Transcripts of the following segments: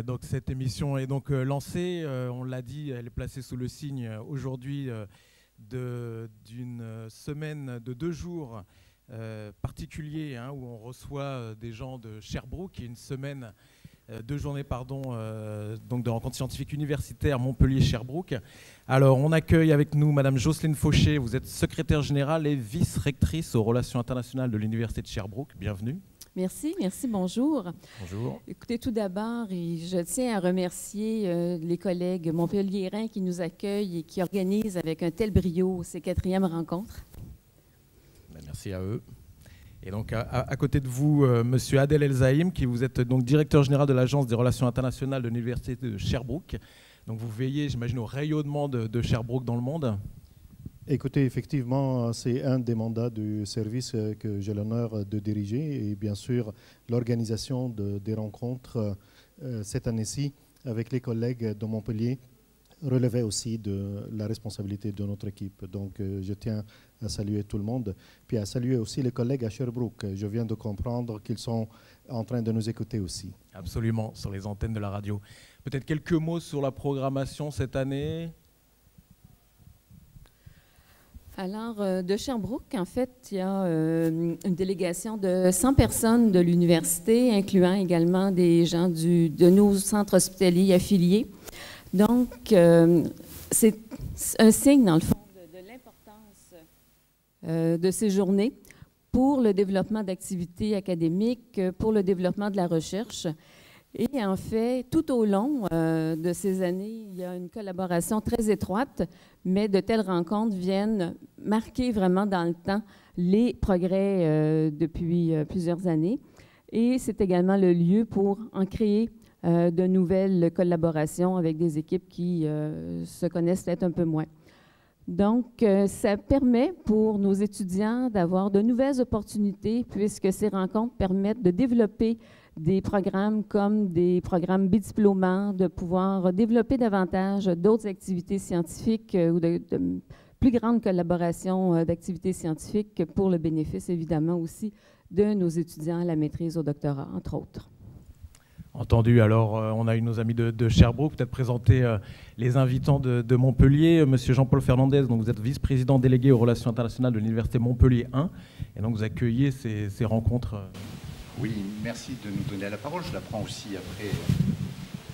Donc cette émission est donc lancée, on l'a dit, elle est placée sous le signe aujourd'hui d'une semaine de 2 jours particuliers où on reçoit des gens de Sherbrooke, et une semaine, 2 journées pardon, donc de rencontres scientifiques universitaires Montpellier-Sherbrooke. Alors on accueille avec nous Madame Jocelyne Fauché, vous êtes secrétaire générale et vice-rectrice aux relations internationales de l'Université de Sherbrooke, bienvenue. Merci, bonjour. Bonjour. Écoutez, tout d'abord, je tiens à remercier les collègues montpelliérains qui nous accueillent et qui organisent avec un tel brio ces 4e rencontres. Merci à eux. Et donc à côté de vous, Monsieur Adel Elzaïm, qui vous êtes donc directeur général de l'Agence des relations internationales de l'Université de Sherbrooke. Donc vous veillez, j'imagine, au rayonnement de Sherbrooke dans le monde. Écoutez, effectivement, c'est un des mandats du service que j'ai l'honneur de diriger, et bien sûr l'organisation des rencontres cette année-ci avec les collègues de Montpellier relevait aussi de la responsabilité de notre équipe. Donc je tiens à saluer tout le monde, puis à saluer aussi les collègues à Sherbrooke. Je viens de comprendre qu'ils sont en train de nous écouter aussi. Absolument, sur les antennes de la radio. Peut-être quelques mots sur la programmation cette année. Alors, de Sherbrooke, en fait, il y a une délégation de 100 personnes de l'université, incluant également des gens de nos centres hospitaliers affiliés. Donc, c'est un signe, dans le fond, de l'importance de ces journées pour le développement d'activités académiques, pour le développement de la recherche. Et en fait, tout au long de ces années, il y a une collaboration très étroite, mais de telles rencontres viennent marquer vraiment dans le temps les progrès depuis plusieurs années. Et c'est également le lieu pour en créer de nouvelles collaborations avec des équipes qui se connaissent peut-être un peu moins. Donc, ça permet pour nos étudiants d'avoir de nouvelles opportunités, puisque ces rencontres permettent de développer des programmes comme des programmes bidiplômants, de pouvoir développer davantage d'autres activités scientifiques ou de plus grandes collaborations d'activités scientifiques pour le bénéfice, évidemment, aussi de nos étudiants à la maîtrise, au doctorat, entre autres. Entendu. Alors, on a eu nos amis de Sherbrooke, peut-être présenter les invitants de Montpellier. Monsieur Jean-Paul Fernandez, donc vous êtes vice-président délégué aux relations internationales de l'Université Montpellier 1, et donc vous accueillez ces rencontres. Oui, merci de nous donner la parole. Je la prends aussi après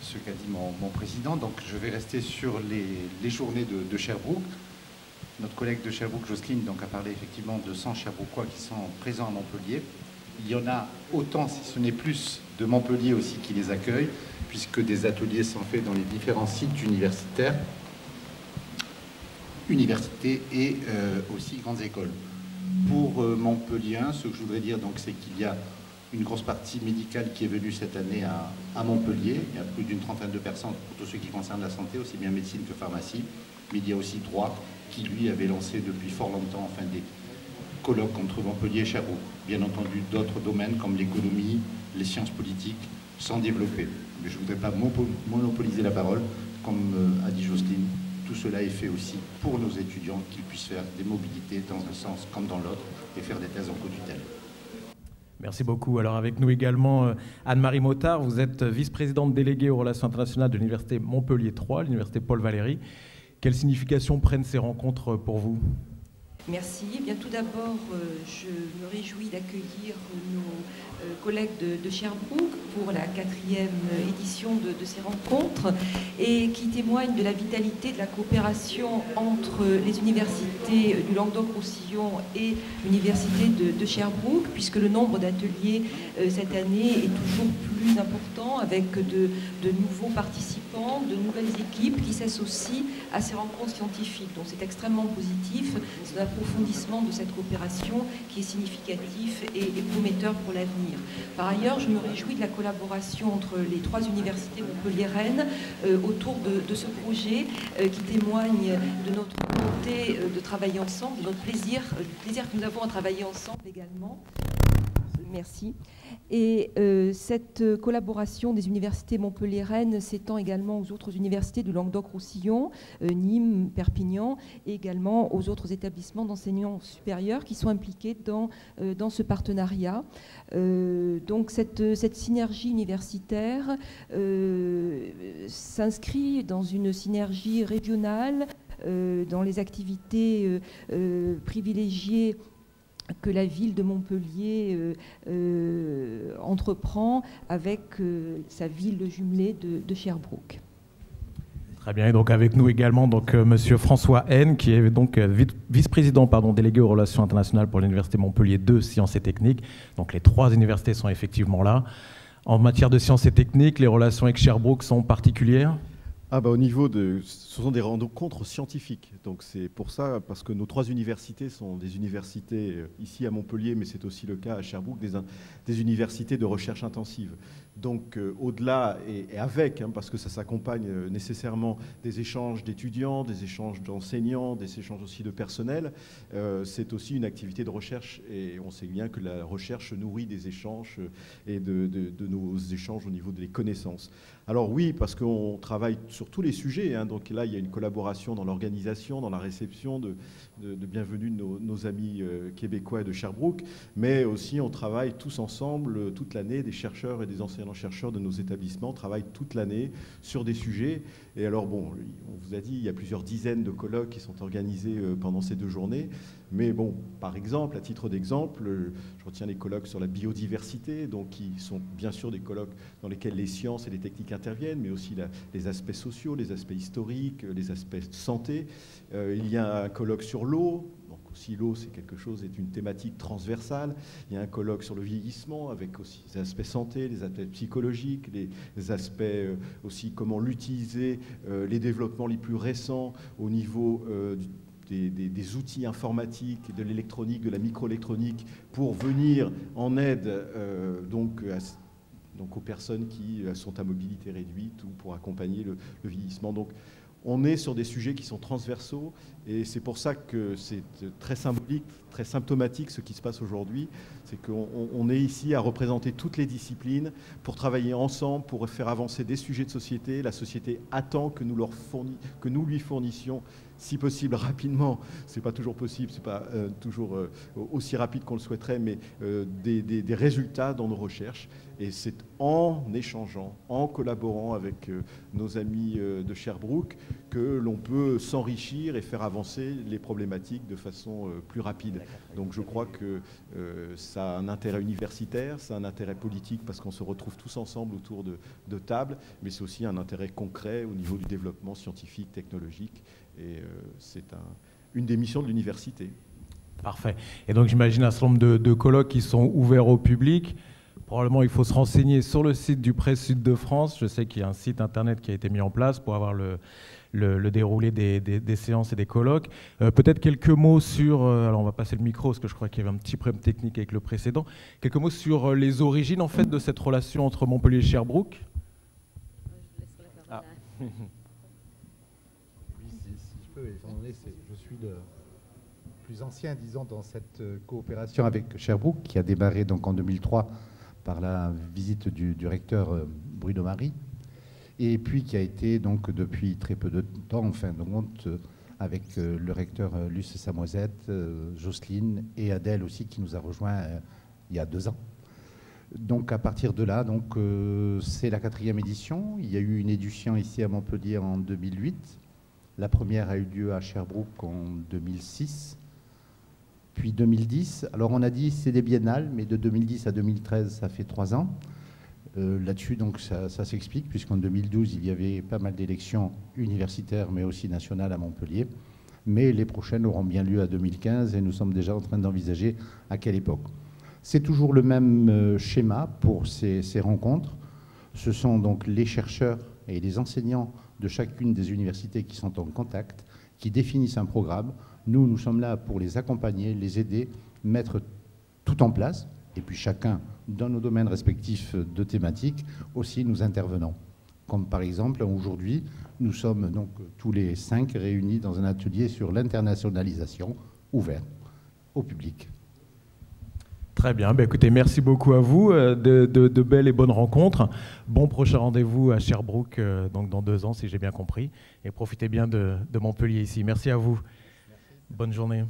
ce qu'a dit mon président. Donc, je vais rester sur les journées de Sherbrooke. Notre collègue de Sherbrooke, Jocelyne, donc, a parlé effectivement de 100 Sherbrookois qui sont présents à Montpellier. Il y en a autant, si ce n'est plus, de Montpellier aussi qui les accueillent, puisque des ateliers sont faits dans les différents sites universitaires, universités et aussi grandes écoles. Pour Montpellier, ce que je voudrais dire, c'est qu'il y a une grosse partie médicale qui est venue cette année à Montpellier. Il y a plus d'une trentaine de personnes pour tout ce qui concerne la santé, aussi bien médecine que pharmacie. Mais il y a aussi droit qui, lui, avait lancé depuis fort longtemps des colloques entre Montpellier et Sherbrooke. Bien entendu, d'autres domaines comme l'économie, les sciences politiques sont développés. Mais je ne voudrais pas monopoliser la parole. Comme a dit Jocelyne, tout cela est fait aussi pour nos étudiants, qu'ils puissent faire des mobilités dans un sens comme dans l'autre et faire des thèses en co-tutelle. Merci beaucoup. Alors avec nous également Anne-Marie Motard, vous êtes vice-présidente déléguée aux relations internationales de l'Université Montpellier 3, l'Université Paul Valéry. Quelle signification prennent ces rencontres pour vous ? Merci. Eh bien, tout d'abord, je me réjouis d'accueillir nos collègues de Sherbrooke pour la 4e édition de ces rencontres, et qui témoignent de la vitalité de la coopération entre les universités du Languedoc-Roussillon et l'université de Sherbrooke, puisque le nombre d'ateliers cette année est toujours plus important, avec de nouveaux participants, de nouvelles équipes qui s'associent à ces rencontres scientifiques. Donc c'est extrêmement positif. C'est l'approfondissement de cette coopération qui est significatif et prometteur pour l'avenir. Par ailleurs, je me réjouis de la collaboration entre les 3 universités montpelliéraines autour de ce projet qui témoigne de notre volonté de travailler ensemble, de notre plaisir, du plaisir que nous avons à travailler ensemble également. Merci. Et cette collaboration des universités montpelliéraines s'étend également aux autres universités du Languedoc-Roussillon, Nîmes, Perpignan, et également aux autres établissements d'enseignement supérieur qui sont impliqués dans ce partenariat. Donc cette synergie universitaire s'inscrit dans une synergie régionale, dans les activités privilégiées que la ville de Montpellier entreprend avec sa ville jumelée de Sherbrooke. Très bien, et donc avec nous également Monsieur François Haine, qui est donc vice-président délégué aux relations internationales pour l'Université Montpellier 2 Sciences et Techniques. Donc les 3 universités sont effectivement là. En matière de sciences et techniques, les relations avec Sherbrooke sont particulières ? Au niveau ce sont des rencontres scientifiques. Donc c'est pour ça, parce que nos 3 universités sont des universités ici à Montpellier, mais c'est aussi le cas à Sherbrooke, des universités de recherche intensive. Donc au-delà et avec, parce que ça s'accompagne nécessairement des échanges d'étudiants, des échanges d'enseignants, des échanges aussi de personnel, c'est aussi une activité de recherche. Et on sait bien que la recherche nourrit des échanges et de nos échanges au niveau des connaissances. Alors oui, parce qu'on travaille sur tous les sujets. Donc là, il y a une collaboration dans l'organisation, dans la réception de bienvenue de nos amis québécois de Sherbrooke, mais aussi on travaille tous ensemble toute l'année. Des chercheurs et des enseignants-chercheurs de nos établissements travaillent toute l'année sur des sujets. Et alors bon, on vous a dit, il y a plusieurs dizaines de colloques qui sont organisés pendant ces 2 journées. Mais bon, par exemple, à titre d'exemple, je retiens les colloques sur la biodiversité, donc qui sont bien sûr des colloques dans lesquels les sciences et les techniques interviennent, mais aussi les aspects sociaux, les aspects historiques, les aspects de santé. Il y a un colloque sur l'eau. Donc aussi l'eau, c'est une thématique transversale. Il y a un colloque sur le vieillissement avec aussi les aspects santé, les aspects psychologiques, les aspects aussi comment l'utiliser, les développements les plus récents au niveau des outils informatiques, de l'électronique, de la microélectronique pour venir en aide donc aux personnes qui sont à mobilité réduite ou pour accompagner le vieillissement. Donc on est sur des sujets qui sont transversaux et c'est pour ça que c'est très symbolique, très symptomatique ce qui se passe aujourd'hui. C'est qu'on est ici à représenter toutes les disciplines pour travailler ensemble, pour faire avancer des sujets de société. La société attend que nous lui fournissions, si possible rapidement, c'est pas toujours possible, c'est pas toujours aussi rapide qu'on le souhaiterait, mais des résultats dans nos recherches. Et c'est en échangeant, en collaborant avec nos amis de Sherbrooke que l'on peut s'enrichir et faire avancer les problématiques de façon plus rapide. Donc je crois que ça a un intérêt universitaire, ça a un intérêt politique parce qu'on se retrouve tous ensemble autour de tables, mais c'est aussi un intérêt concret au niveau du développement scientifique, technologique. Et c'est une des missions de l'université. Parfait. Et donc j'imagine un certain nombre de colloques qui sont ouverts au public. Probablement, il faut se renseigner sur le site du Presse Sud de France. Je sais qu'il y a un site internet qui a été mis en place pour avoir le déroulé des séances et des colloques. Peut-être quelques mots sur... alors, on va passer le micro, parce que je crois qu'il y avait un petit problème technique avec le précédent. Quelques mots sur les origines, en fait, de cette relation entre Montpellier et Sherbrooke. Ah. Oui, si je peux, étant donné que je suis le plus ancien, disons, dans cette coopération avec Sherbrooke, qui a démarré donc en 2003 par la visite du recteur Bruno Marie, et puis qui a été donc depuis très peu de temps, en fin de compte, avec le recteur Luce Samoisette, Jocelyne et Adèle aussi, qui nous a rejoints il y a 2 ans. Donc à partir de là, donc c'est la 4e édition. Il y a eu une édition ici à Montpellier en 2008. La première a eu lieu à Sherbrooke en 2006. Puis 2010, alors on a dit c'est des biennales, mais de 2010 à 2013, ça fait 3 ans. Là-dessus, donc ça s'explique, puisqu'en 2012, il y avait pas mal d'élections universitaires, mais aussi nationales à Montpellier. Mais les prochaines auront bien lieu à 2015, et nous sommes déjà en train d'envisager à quelle époque. C'est toujours le même schéma pour ces rencontres. Ce sont donc les chercheurs et les enseignants de chacune des universités qui sont en contact, qui définissent un programme. Nous sommes là pour les accompagner, les aider, mettre tout en place. Et puis chacun, dans nos domaines respectifs de thématiques, aussi nous intervenons. Comme par exemple, aujourd'hui, nous sommes donc tous les 5 réunis dans un atelier sur l'internationalisation ouvert au public. Très bien. Ben, écoutez, merci beaucoup à vous. De belles et bonnes rencontres. Bon prochain rendez-vous à Sherbrooke, donc dans 2 ans, si j'ai bien compris. Et profitez bien de Montpellier ici. Merci à vous. Bonne journée.